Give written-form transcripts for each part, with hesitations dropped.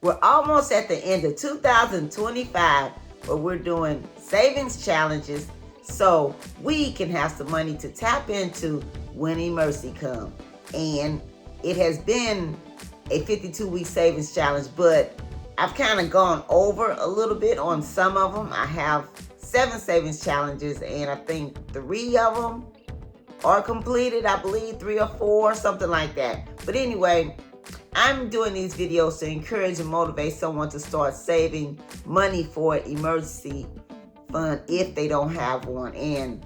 We're almost at the end of 2025, but we're doing savings challenges so we can have some money to tap into when emergency comes. And it has been a 52-week savings challenge, but I've kind of gone over a little bit on some of them. I have 7 savings challenges, and I think 3 of them are completed. I believe 3 or 4, something like that. But anyway, I'm doing these videos to encourage and motivate someone to start saving money for an emergency fund if they don't have one. And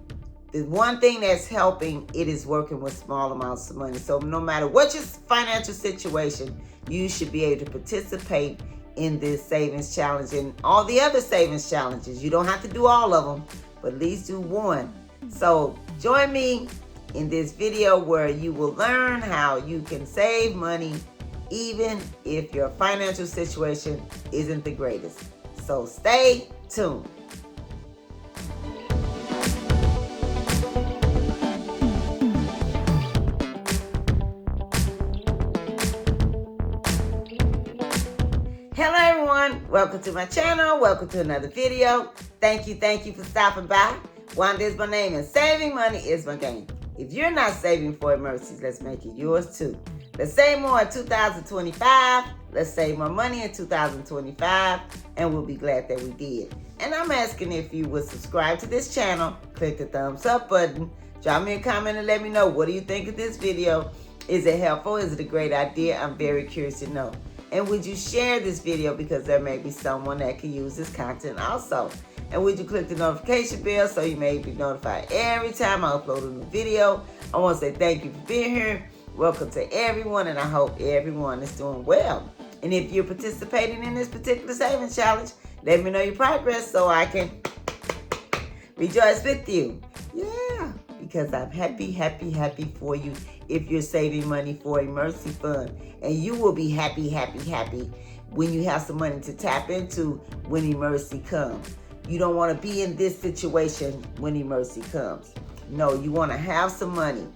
the one thing that's helping it is working with small amounts of money. So no matter what your financial situation, you should be able to participate in this savings challenge and all the other savings challenges. You don't have to do all of them, but at least do one. So join me in this video where you will learn how you can save money even if your financial situation isn't the greatest. So stay tuned. Hello everyone, welcome to my channel, welcome to another video. Thank you for stopping by. Wanda is my name and saving money is my game. If you're not saving for emergencies, let's make it yours too. Let's save more in 2025, let's save more money in 2025, and we'll be glad that we did. And I'm asking if you would subscribe to this channel, click the thumbs up button, drop me a comment and let me know, what do you think of this video? Is it helpful? Is it a great idea? I'm very curious to know. And would you share this video because there may be someone that can use this content also? And would you click the notification bell so you may be notified every time I upload a new video? I want to say thank you for being here. Welcome to everyone, and I hope everyone is doing well. And if you're participating in this particular savings challenge, let me know your progress so I can rejoice with you. Yeah, because I'm happy for you if you're saving money for emergency fund. And you will be happy when you have some money to tap into when emergency comes. You don't want to be in this situation when emergency comes. No, you want to have some money.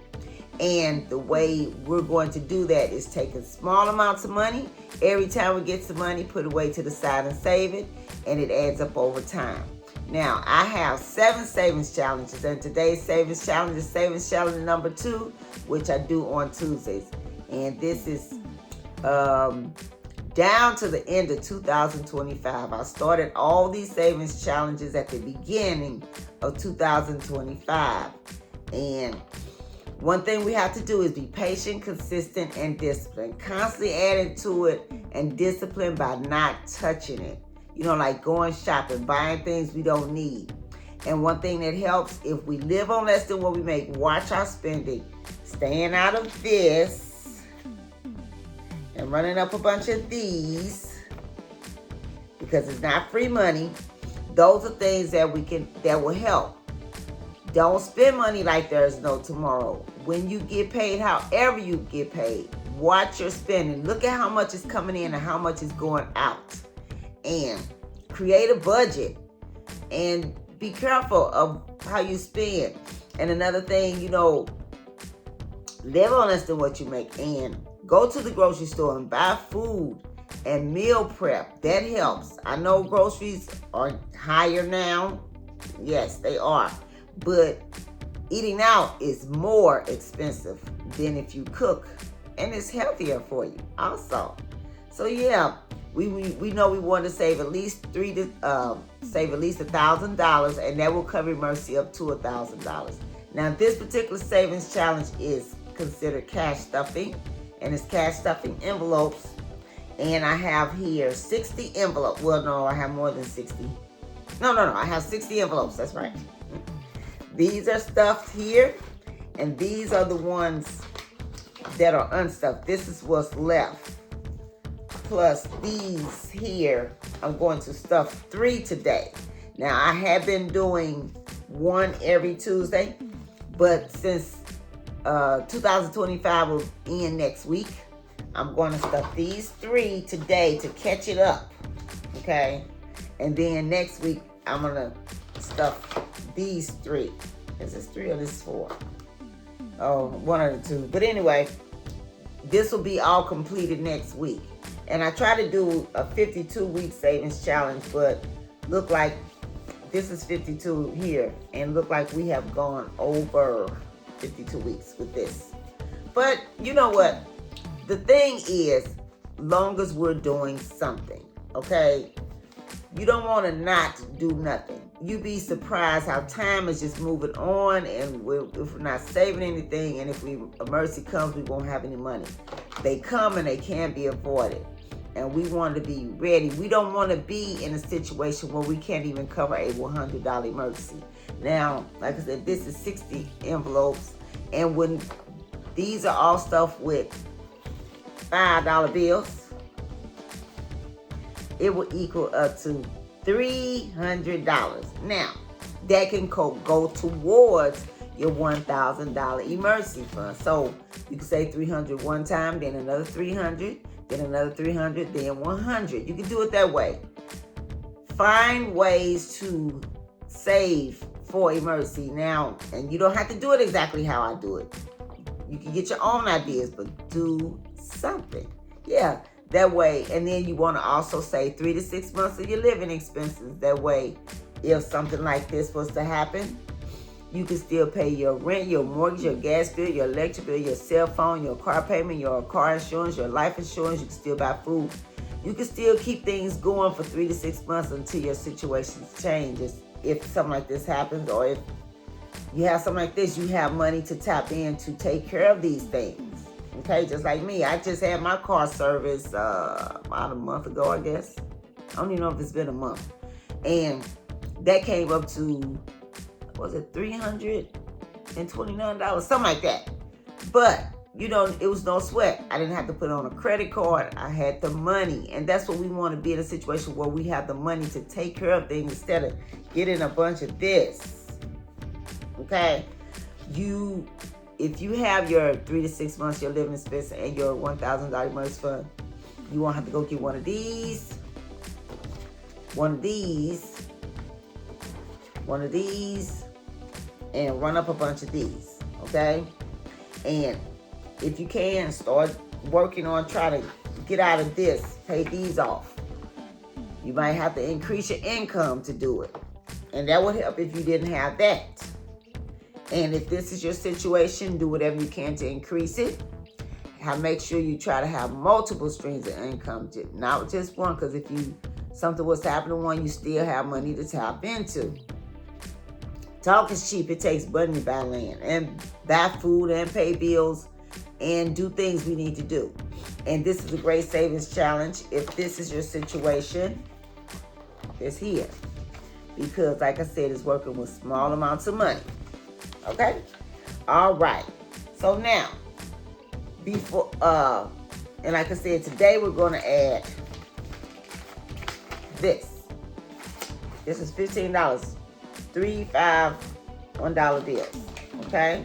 And the way we're going to do that is taking small amounts of money. Every time we get some money, put it away to the side and save it. And it adds up over time. Now, I have 7 savings challenges. And today's savings challenge is savings challenge number 2, which I do on Tuesdays. And this is down to the end of 2025. I started all these savings challenges at the beginning of 2025. And one thing we have to do is be patient, consistent, and disciplined. Constantly adding to it and discipline by not touching it. You know, like going shopping, buying things we don't need. And one thing that helps, if we live on less than what we make, watch our spending. Staying out of this and running up a bunch of these, because it's not free money. Those are things that will help. Don't spend money like there's no tomorrow. When you get paid, however you get paid, watch your spending. Look at how much is coming in and how much is going out. And create a budget. And be careful of how you spend. And another thing, live on less than what you make. And go to the grocery store and buy food and meal prep. That helps. I know groceries are higher now. Yes, they are. But eating out is more expensive than if you cook, and it's healthier for you also. So yeah, we know we want to save at least $1,000, and that will cover emergency up to $1,000. Now this particular savings challenge is considered cash stuffing, and it's cash stuffing envelopes. And I have here 60 envelopes. Well, no, I have more than 60. No, I have 60 envelopes. That's right. These are stuffed here, and these are the ones that are unstuffed. This is what's left. Plus these here, I'm going to stuff 3 today. Now, I have been doing 1 every Tuesday, but since 2025 will end next week, I'm going to stuff these 3 today to catch it up, okay? And then next week, I'm going to stuff these 3. Is this 3 or this is 4? Oh, 1 of the 2. But anyway, this will be all completed next week. And I try to do a 52-week savings challenge, but look like this is 52 here, and look like we have gone over 52 weeks with this. But you know what? The thing is, long as we're doing something, okay? You don't want to not do nothing. You'd be surprised how time is just moving on, and if we're not saving anything, and if emergency comes, we won't have any money. They come and they can't be avoided. And we want to be ready. We don't want to be in a situation where we can't even cover a $100 emergency. Now, like I said, this is 60 envelopes. And when these are all stuff with $5 bills, it will equal up to $300. Now, that can go towards your $1,000 emergency fund. So you can say 300 one time, then another 300, then another 300, then 100. You can do it that way. Find ways to save for emergency now, and you don't have to do it exactly how I do it. You can get your own ideas, but do something. Yeah, that way. And then you want to also say 3 to 6 months of your living expenses. That way, if something like this was to happen, you can still pay your rent, your mortgage, your gas bill, your electric bill, your cell phone, your car payment, your car insurance, your life insurance. You can still buy food. You can still keep things going for 3 to 6 months until your situation changes. If something like this happens, or if you have something like this, you have money to tap in to take care of these things. Okay, just like me. I just had my car service about a month ago, I guess. I don't even know if it's been a month. And that came up to, was it $329? Something like that. But, you know, it was no sweat. I didn't have to put on a credit card. I had the money. And that's what we want to be, in a situation where we have the money to take care of things instead of getting a bunch of this. Okay? If you have your 3 to 6 months, your living expense, and your $1,000 emergency fund, you won't have to go get one of these, and run up a bunch of these, okay? And if you can, start working on trying to get out of this, pay these off. You might have to increase your income to do it. And that would help if you didn't have that. And if this is your situation, do whatever you can to increase it. Make sure you try to have multiple streams of income, not just one, because if something was happening to one, you still have money to tap into. Talk is cheap. It takes money to buy land and buy food and pay bills and do things we need to do. And this is a great savings challenge. If this is your situation, it's here. Because like I said, it's working with small amounts of money. Okay? All right. So now, and like I said, today we're going to add this. This is $15. 3, 5, $1 bills. Okay?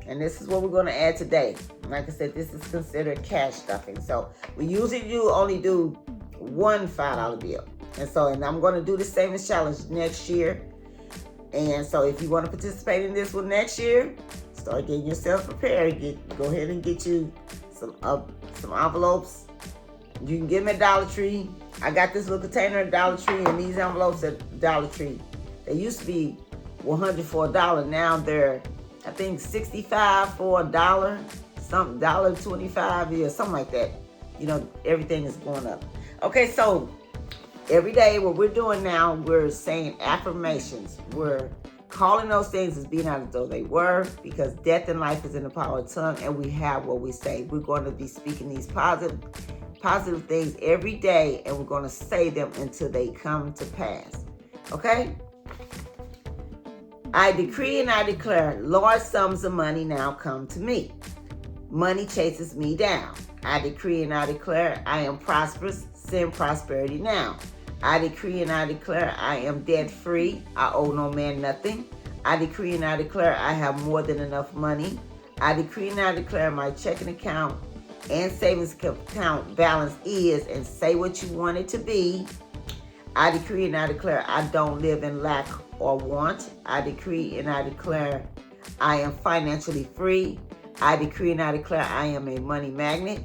And this is what we're going to add today. Like I said, this is considered cash stuffing. So we usually only do one $5 bill. And I'm going to do the savings challenge next year. And so if you want to participate in this one next year, start getting yourself prepared. Go ahead and get you some envelopes. You can get them at Dollar Tree. I got this little container at Dollar Tree, and these envelopes at Dollar Tree. They used to be $100 for $1. Now they're, I think, $65 for $1, something $1.25, yeah, something like that. You know, everything is going up. Okay, so every day, what we're doing now, we're saying affirmations. We're calling those things as being out as though they were, because death and life is in the power of the tongue, and we have what we say. We're going to be speaking these positive things every day, and we're going to say them until they come to pass. Okay? I decree and I declare, large sums of money now come to me. Money chases me down. I decree and I declare, I am prosperous. Send prosperity now. I decree and I declare, I am debt free. I owe no man nothing. I decree and I declare, I have more than enough money. I decree and I declare, my checking account and savings account balance is, and say what you want it to be. I decree and I declare, I don't live in lack or want. I decree and I declare, I am financially free. I decree and I declare, I am a money magnet.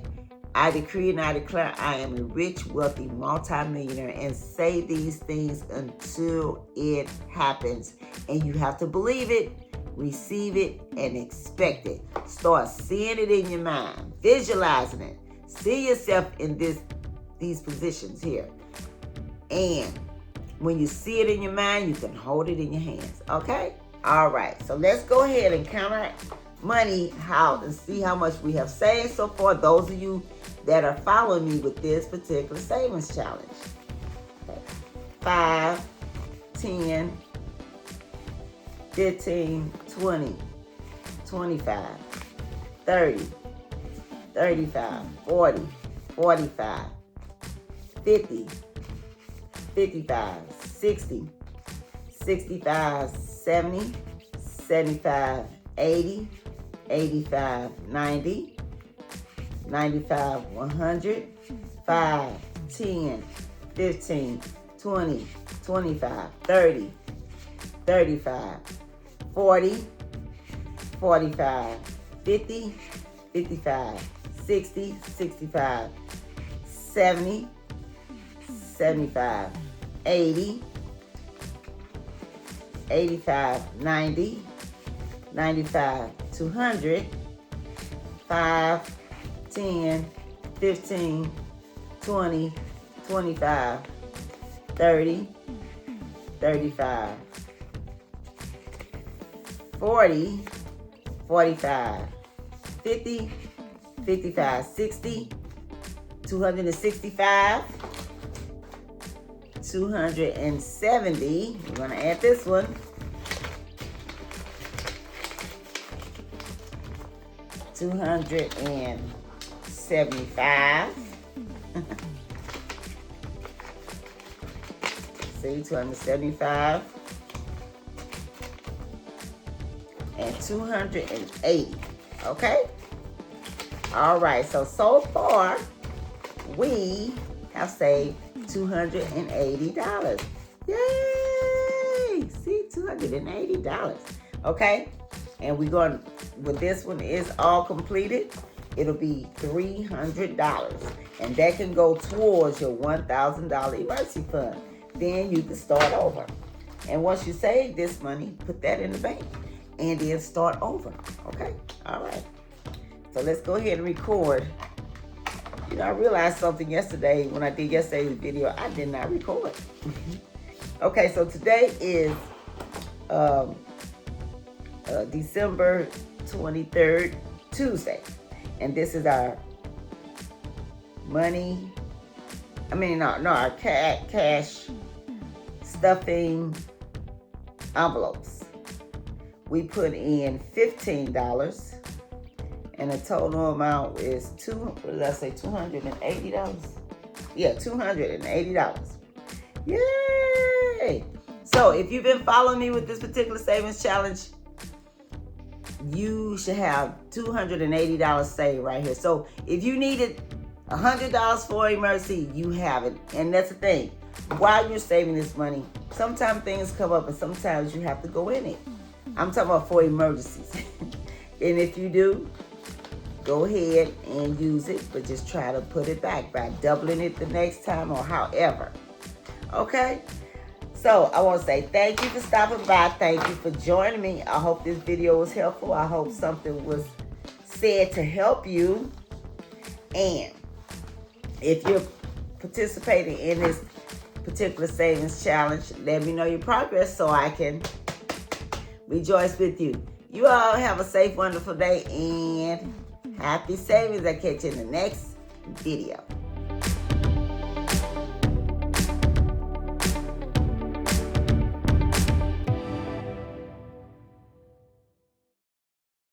I decree and I declare I am a rich, wealthy, multimillionaire, and say these things until it happens. And you have to believe it, receive it, and expect it. Start seeing it in your mind, visualizing it. See yourself in these positions here. And when you see it in your mind, you can hold it in your hands, okay? All right, so let's go ahead and count our money out and see how much we have saved so far. Those of you that are following me with this particular savings challenge. Okay. 5, 10, 15, 20, 25, 30, 35, 40, 45, 50, 55, 60, 65, 70, 75, 80, 85, 90, 95, 100, 5, 10, 15, 20, 25, 30, 35, 40, 45, 50, 55, 60, 65, 70, 75, 80, 85, 90, 95, 200, 5, 10, 15, 20, 25, 30, 35, 40, 45, 50, 55, 60, 265, 270. We're going to add this one. 275. See, 275. And 280. Okay? All right. So far, we have saved $280. Yay! See, $280. Okay? And we're going, when this one is all completed, it'll be $300. And that can go towards your $1,000 emergency fund. Then you can start over. And once you save this money, put that in the bank. And then start over. Okay? All right. So let's go ahead and record. You know, I realized something yesterday when I did yesterday's video. I did not record. Okay, so today is December 23rd, Tuesday. And this is our our cash stuffing envelopes. We put in $15, and the total amount is $280? Yeah, $280. Yay! So if you've been following me with this particular savings challenge, you should have $280 saved right here. So if you needed $100 for an emergency, you have it. And that's the thing. While you're saving this money, sometimes things come up and sometimes you have to go in it. I'm talking about for emergencies. And if you do, go ahead and use it, but just try to put it back by doubling it the next time or however. Okay? So I want to say thank you for stopping by. Thank you for joining me. I hope this video was helpful. I hope something was said to help you. And if you're participating in this particular savings challenge, let me know your progress so I can rejoice with you. You all have a safe, wonderful day and happy savings. I'll catch you in the next video.